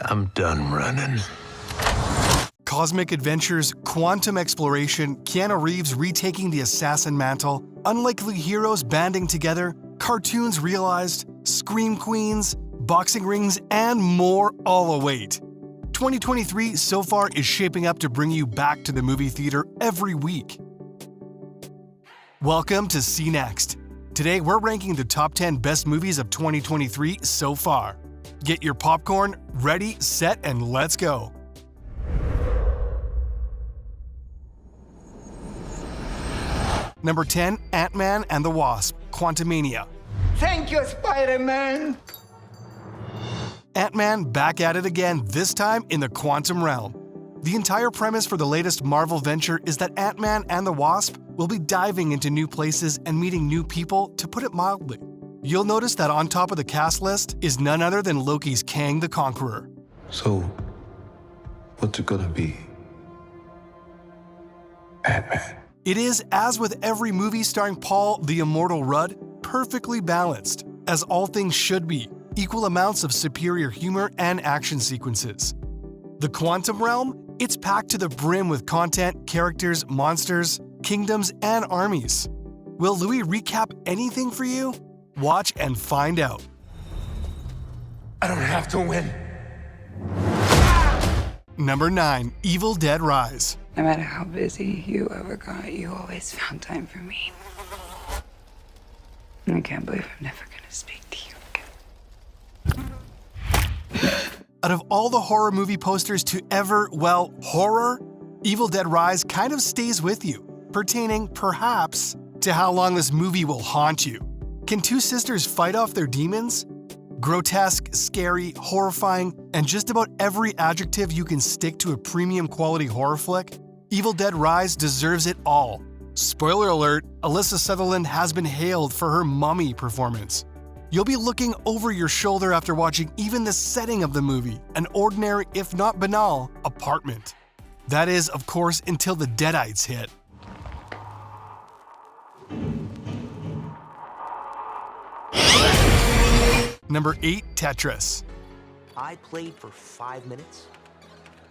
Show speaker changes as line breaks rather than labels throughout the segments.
I'm done running.
Cosmic adventures, quantum exploration, Keanu Reeves retaking the assassin mantle, unlikely heroes banding together, cartoons realized, scream queens, boxing rings, and more all await. 2023 so far is shaping up to bring you back to the movie theater every week. Welcome to See Next. Today we're ranking the top 10 best movies of 2023 so far. Get your popcorn, ready, set, and let's go. Number 10, Ant-Man and the Wasp: Quantumania.
Thank you, Spider-Man!
Ant-Man back at it again, this time in the quantum realm. The entire premise for the latest Marvel venture is that Ant-Man and the Wasp will be diving into new places and meeting new people, to put it mildly. You'll notice that on top of the cast list is none other than Loki's Kang the Conqueror.
So, what's it gonna be? Ant-Man.
It is, as with every movie starring Paul the Immortal Rudd, perfectly balanced, as all things should be, equal amounts of superior humor and action sequences. The quantum realm? It's packed to the brim with content, characters, monsters, kingdoms, and armies. Will Louis recap anything for you? Watch and find out.
I don't have to win.
Number 9, Evil Dead Rise.
No matter how busy you ever got, you always found time for me. And I can't believe I'm never gonna speak to you again.
Out of all the horror movie posters to ever, horror, Evil Dead Rise kind of stays with you, pertaining, perhaps, to how long this movie will haunt you. Can two sisters fight off their demons? Grotesque, scary, horrifying, and just about every adjective you can stick to a premium quality horror flick, Evil Dead Rise deserves it all. Spoiler alert, Alyssa Sutherland has been hailed for her mummy performance. You'll be looking over your shoulder after watching even the setting of the movie, an ordinary, if not banal, apartment. That is, of course, until the Deadites hit. Number 8, Tetris.
I played for 5 minutes.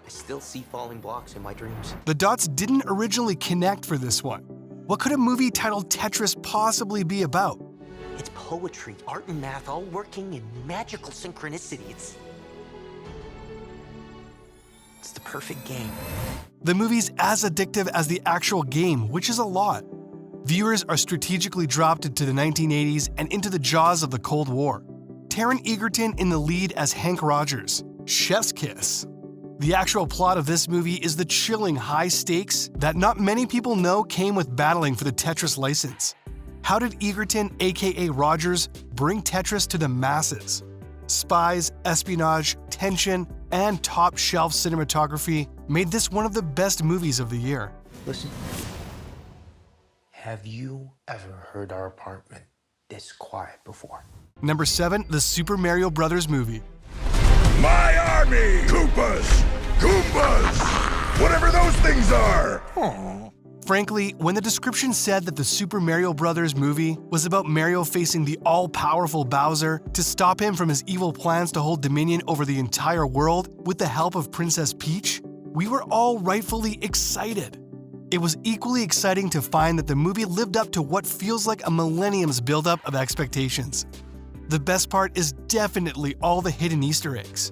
I still see falling blocks in my dreams.
The dots didn't originally connect for this one. What could a movie titled Tetris possibly be about?
It's poetry, art, and math all working in magical synchronicity. It's the perfect game.
The movie's as addictive as the actual game, which is a lot. Viewers are strategically dropped into the 1980s and into the jaws of the Cold War. Taron Egerton in the lead as Hank Rogers. Chef's kiss. The actual plot of this movie is the chilling high stakes that not many people know came with battling for the Tetris license. How did Egerton, aka Rogers, bring Tetris to the masses? Spies, espionage, tension, and top-shelf cinematography made this one of the best movies of the year.
Listen. Have you ever heard our apartment this quiet before?
Number 7, the Super Mario Bros. Movie.
My army! Koopas! Goombas! Whatever those things are!
Frankly, when the description said that the Super Mario Bros. Movie was about Mario facing the all-powerful Bowser to stop him from his evil plans to hold dominion over the entire world with the help of Princess Peach, we were all rightfully excited. It was equally exciting to find that the movie lived up to what feels like a millennium's buildup of expectations. The best part is definitely all the hidden Easter eggs.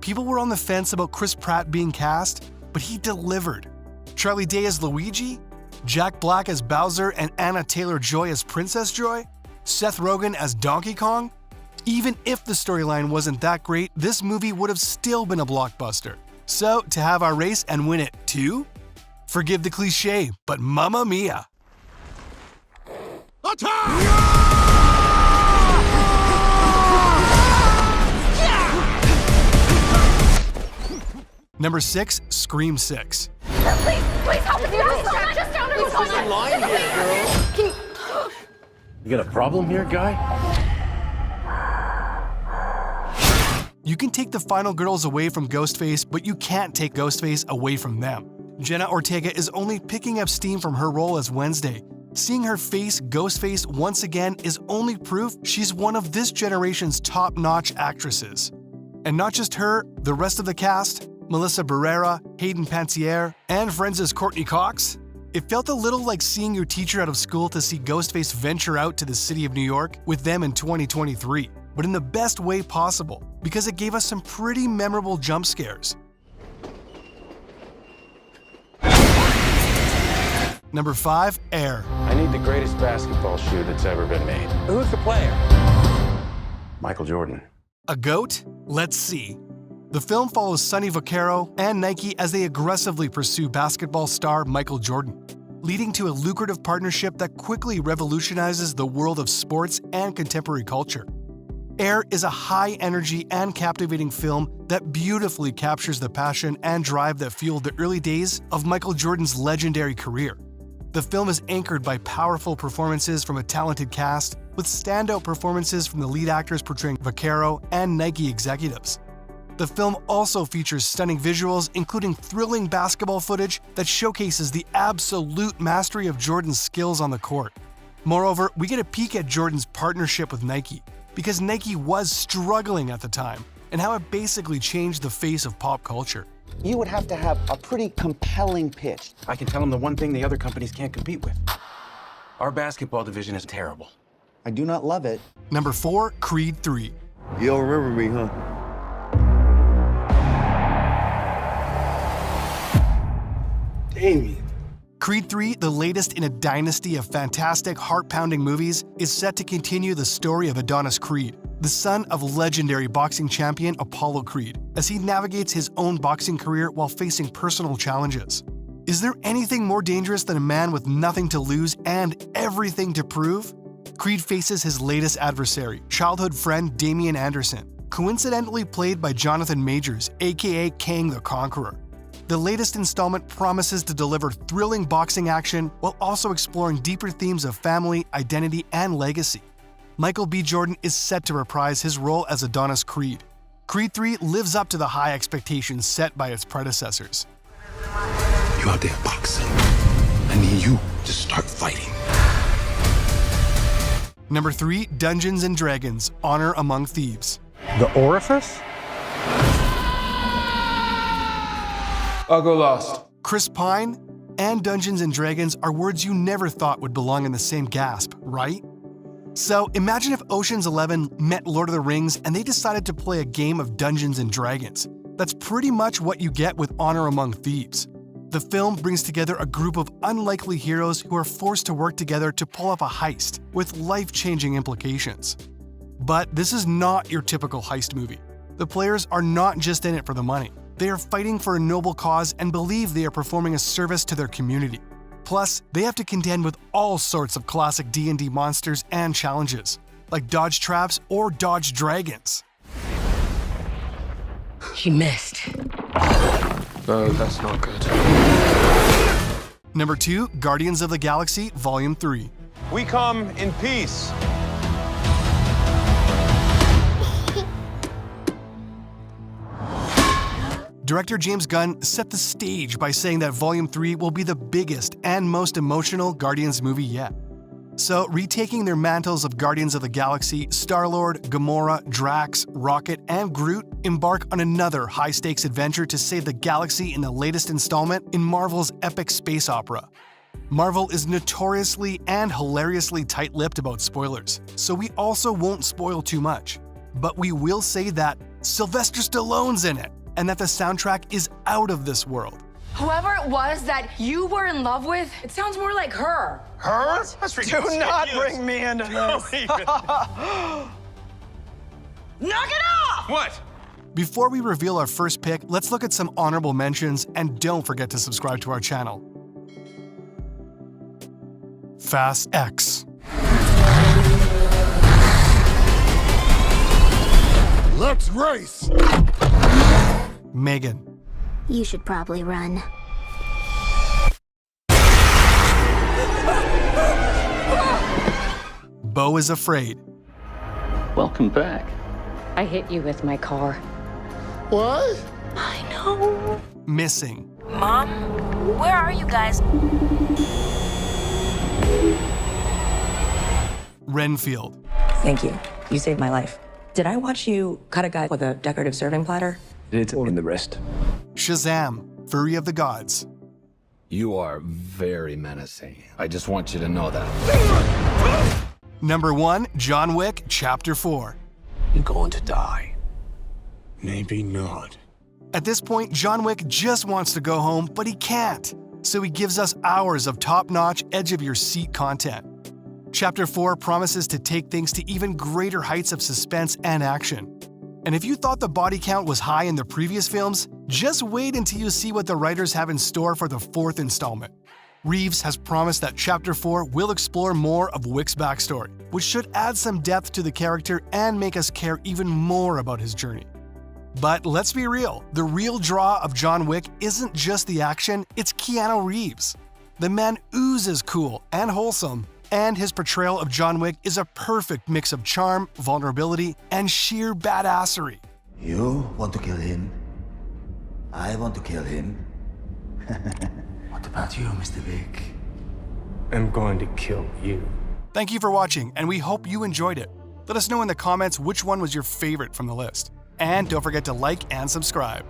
People were on the fence about Chris Pratt being cast, but he delivered. Charlie Day as Luigi, Jack Black as Bowser and Anna Taylor-Joy as Princess Joy, Seth Rogen as Donkey Kong. Even if the storyline wasn't that great, this movie would have still been a blockbuster. So, to have our race and win it too? Forgive the cliche, but mamma mia! Number 6, Scream 6.
Please help me. Just down there.
There's a line here, girl.
You got a problem here, guy?
You can take the final girls away from Ghostface, but you can't take Ghostface away from them. Jenna Ortega is only picking up steam from her role as Wednesday. Seeing her face Ghostface once again is only proof she's one of this generation's top-notch actresses. And not just her, the rest of the cast, Melissa Barrera, Hayden Panettiere, and Friends' Courtney Cox, it felt a little like seeing your teacher out of school to see Ghostface venture out to the city of New York with them in 2023, but in the best way possible, because it gave us some pretty memorable jump scares. Number 5, Air.
I need the greatest basketball shoe that's ever been made.
Who's the player?
Michael Jordan.
A GOAT? Let's see. The film follows Sonny Vaccaro and Nike as they aggressively pursue basketball star Michael Jordan, leading to a lucrative partnership that quickly revolutionizes the world of sports and contemporary culture. Air is a high-energy and captivating film that beautifully captures the passion and drive that fueled the early days of Michael Jordan's legendary career. The film is anchored by powerful performances from a talented cast, with standout performances from the lead actors portraying Vaccaro and Nike executives. The film also features stunning visuals, including thrilling basketball footage that showcases the absolute mastery of Jordan's skills on the court. Moreover, we get a peek at Jordan's partnership with Nike, because Nike was struggling at the time, and how it basically changed the face of pop culture.
You would have to have a pretty compelling pitch.
I can tell them the one thing the other companies can't compete with. Our basketball division is terrible.
I do not love it.
Number 4, Creed 3.
You don't remember me, huh?
Damien.
Creed 3, the latest in a dynasty of fantastic, heart-pounding movies, is set to continue the story of Adonis Creed, the son of legendary boxing champion Apollo Creed, as he navigates his own boxing career while facing personal challenges. Is there anything more dangerous than a man with nothing to lose and everything to prove? Creed faces his latest adversary, childhood friend Damian Anderson, coincidentally played by Jonathan Majors, aka Kang the Conqueror. The latest installment promises to deliver thrilling boxing action while also exploring deeper themes of family, identity, and legacy. Michael B. Jordan is set to reprise his role as Adonis Creed. Creed 3 lives up to the high expectations set by its predecessors.
You out there boxing. I need you to start fighting.
Number 3, Dungeons & Dragons: Honor Among Thieves.
The orifice?
I'll go lost.
Chris Pine and Dungeons & Dragons are words you never thought would belong in the same gasp, right? So imagine if Ocean's 11 met Lord of the Rings and they decided to play a game of Dungeons & Dragons. That's pretty much what you get with Honor Among Thieves. The film brings together a group of unlikely heroes who are forced to work together to pull off a heist with life-changing implications. But this is not your typical heist movie. The players are not just in it for the money. They are fighting for a noble cause and believe they are performing a service to their community. Plus, they have to contend with all sorts of classic D&D monsters and challenges, like dodge traps or dodge dragons.
He missed.
No, that's not good.
Number 2, Guardians of the Galaxy Volume 3.
We come in peace.
Director James Gunn set the stage by saying that Volume 3 will be the biggest and most emotional Guardians movie yet. So, retaking their mantles of Guardians of the Galaxy, Star-Lord, Gamora, Drax, Rocket, and Groot embark on another high-stakes adventure to save the galaxy in the latest installment in Marvel's epic space opera. Marvel is notoriously and hilariously tight-lipped about spoilers, so we also won't spoil too much. But we will say that Sylvester Stallone's in it, and that the soundtrack is out of this world.
Whoever it was that you were in love with, it sounds more like her.
Her? That's ridiculous.
Do not bring me into this.
Knock it off!
What?
Before we reveal our first pick, let's look at some honorable mentions, and don't forget to subscribe to our channel. Fast X.
Let's race!
Megan.
You should probably run.
Beau is Afraid.
Welcome back.
I hit you with my car.
What?
I know.
Missing.
Mom, where are you guys?
Renfield.
Thank you. You saved my life.
Did I watch you cut a guy with a decorative serving platter?
It's all in the wrist.
Shazam! Fury of the Gods.
You are very menacing. I just want you to know that.
Number 1, John Wick Chapter 4.
You're going to die.
Maybe not.
At this point, John Wick just wants to go home, but he can't. So he gives us hours of top-notch, edge-of-your-seat content. Chapter 4 promises to take things to even greater heights of suspense and action. And if you thought the body count was high in the previous films, just wait until you see what the writers have in store for the 4th installment. Reeves has promised that Chapter 4 will explore more of Wick's backstory, which should add some depth to the character and make us care even more about his journey. But let's be real, the real draw of John Wick isn't just the action, it's Keanu Reeves. The man oozes cool and wholesome, and his portrayal of John Wick is a perfect mix of charm, vulnerability, and sheer badassery.
You want to kill him? I want to kill him. What about you, Mr. Vic?
I'm going to kill you.
Thank you for watching, and we hope you enjoyed it. Let us know in the comments which one was your favorite from the list. And don't forget to like and subscribe.